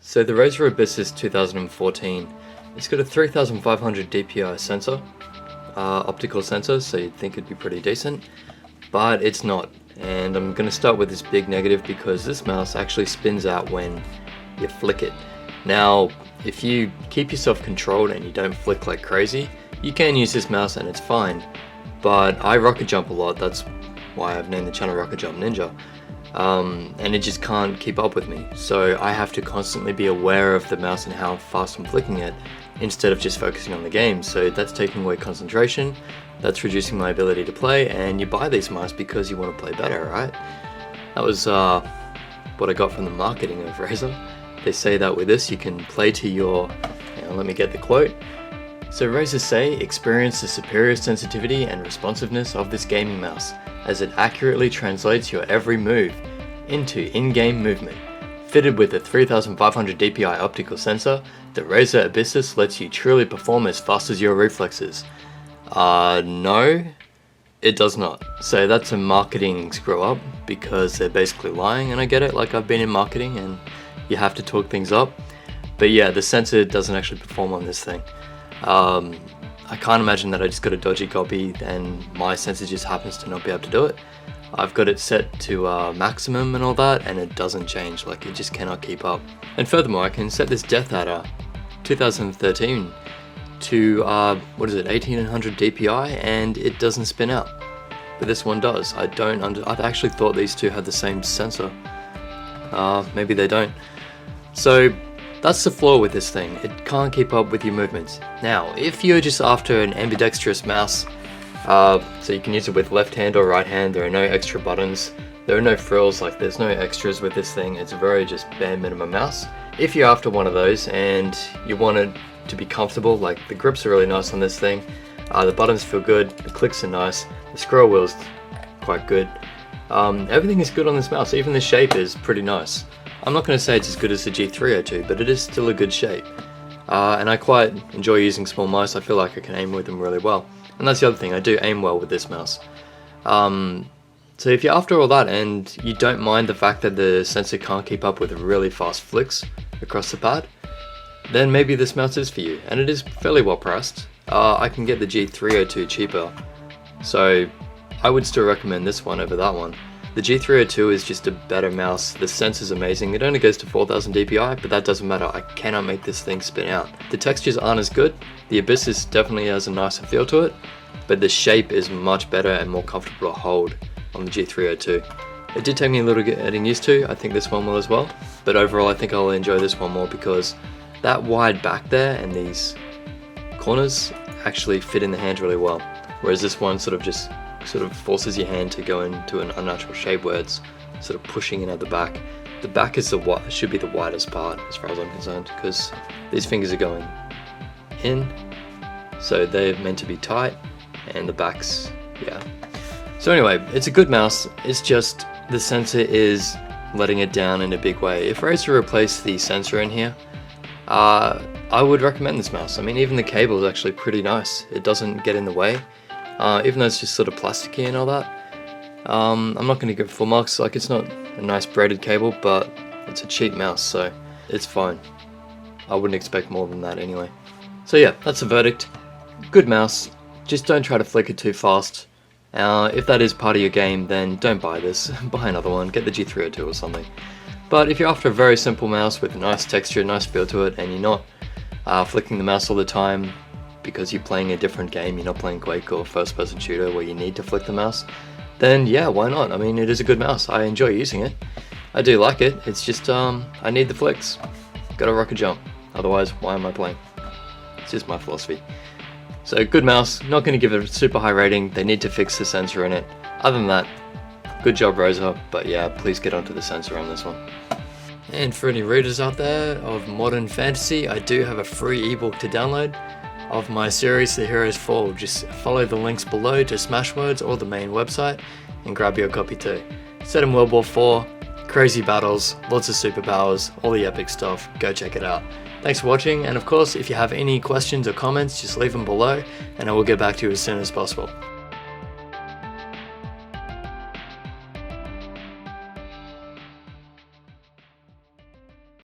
So the Razer Abyssus 2014, it's got a 3500 dpi sensor, optical sensor, so you'd think it'd be pretty decent, but it's not. And I'm going to start with this big negative because this mouse actually spins out when you flick it. Now, if you keep yourself controlled and you don't flick like crazy, you can use this mouse and it's fine. But I rocket jump a lot, that's why I've named the channel Rocket Jump Ninja. And it just can't keep up with me. So I have to constantly be aware of the mouse and how fast I'm flicking it instead of just focusing on the game. So that's taking away concentration, that's reducing my ability to play, and you buy these mice because you want to play better, right? That was what I got from the marketing of Razer. They say that with this you can play to your, let me get the quote. So Razer say, experience the superior sensitivity and responsiveness of this gaming mouse, as it accurately translates your every move into in-game movement. Fitted with a 3500 dpi optical sensor, the Razer Abyssus lets you truly perform as fast as your reflexes. No, it does not. So that's a marketing screw up because they're basically lying, and I get it, like I've been in marketing and you have to talk things up. But yeah, the sensor doesn't actually perform on this thing. I can't imagine that I just got a dodgy copy and my sensor just happens to not be able to do it. I've got it set to maximum and all that, and it doesn't change, like it just cannot keep up. And furthermore, I can set this depth at 2013 to 1800 dpi, and it doesn't spin out. But this one does. I actually thought these two had the same sensor. Maybe they don't. So that's the flaw with this thing, it can't keep up with your movements. Now, if you're just after an ambidextrous mouse, so you can use it with left hand or right hand, there are no extra buttons, there are no frills, like there's no extras with this thing, it's a very just bare minimum mouse. If you're after one of those and you want it to be comfortable, like the grips are really nice on this thing, the buttons feel good, the clicks are nice, the scroll wheel's quite good, everything is good on this mouse, even the shape is pretty nice. I'm not going to say it's as good as the G302, but it is still a good shape. And I quite enjoy using small mice, I feel like I can aim with them really well. And that's the other thing, I do aim well with this mouse. So if you're after all that and you don't mind the fact that the sensor can't keep up with really fast flicks across the pad, then maybe this mouse is for you. And it is fairly well priced. I can get the G302 cheaper, so I would still recommend this one over that one. The G302 is just a better mouse, the sensor's amazing, it only goes to 4000 dpi, but that doesn't matter, I cannot make this thing spin out. The textures aren't as good, the Abyssus definitely has a nicer feel to it, but the shape is much better and more comfortable to hold on the G302. It did take me a little getting used to, I think this one will as well, but overall I think I'll enjoy this one more because that wide back there and these corners actually fit in the hand really well, whereas this one sort of forces your hand to go into an unnatural shape where it's sort of pushing in at the back. The back is should be the widest part as far as I'm concerned, because these fingers are going in, so they're meant to be tight, and the back's, yeah. So anyway, it's a good mouse, it's just the sensor is letting it down in a big way. If Razer replaced the sensor in here, I would recommend this mouse. I mean, even the cable is actually pretty nice, it doesn't get in the way. Even though it's just sort of plasticky and all that. I'm not going to give full marks, like it's not a nice braided cable, but it's a cheap mouse, so it's fine. I wouldn't expect more than that anyway. So yeah, that's the verdict. Good mouse, just don't try to flick it too fast. If that is part of your game, then don't buy this, buy another one, get the G302 or something. But if you're after a very simple mouse with a nice texture, nice feel to it, and you're not flicking the mouse all the time, because you're playing a different game, you're not playing Quake or first person shooter where you need to flick the mouse, then yeah, why not? I mean, it is a good mouse, I enjoy using it, I do like it, it's just I need the flicks, gotta rocket jump, otherwise why am I playing? It's just my philosophy. So good mouse, not going to give it a super high rating, they need to fix the sensor in it. Other than that, good job Razer, but yeah, please get onto the sensor on this one. And for any readers out there of modern fantasy, I do have a free ebook to download of my series The Heroes Fall. Just follow the links below to Smashwords or the main website and grab your copy too. Set in World War IV, crazy battles, lots of superpowers, all the epic stuff, go check it out. Thanks for watching, and of course if you have any questions or comments just leave them below and I will get back to you as soon as possible.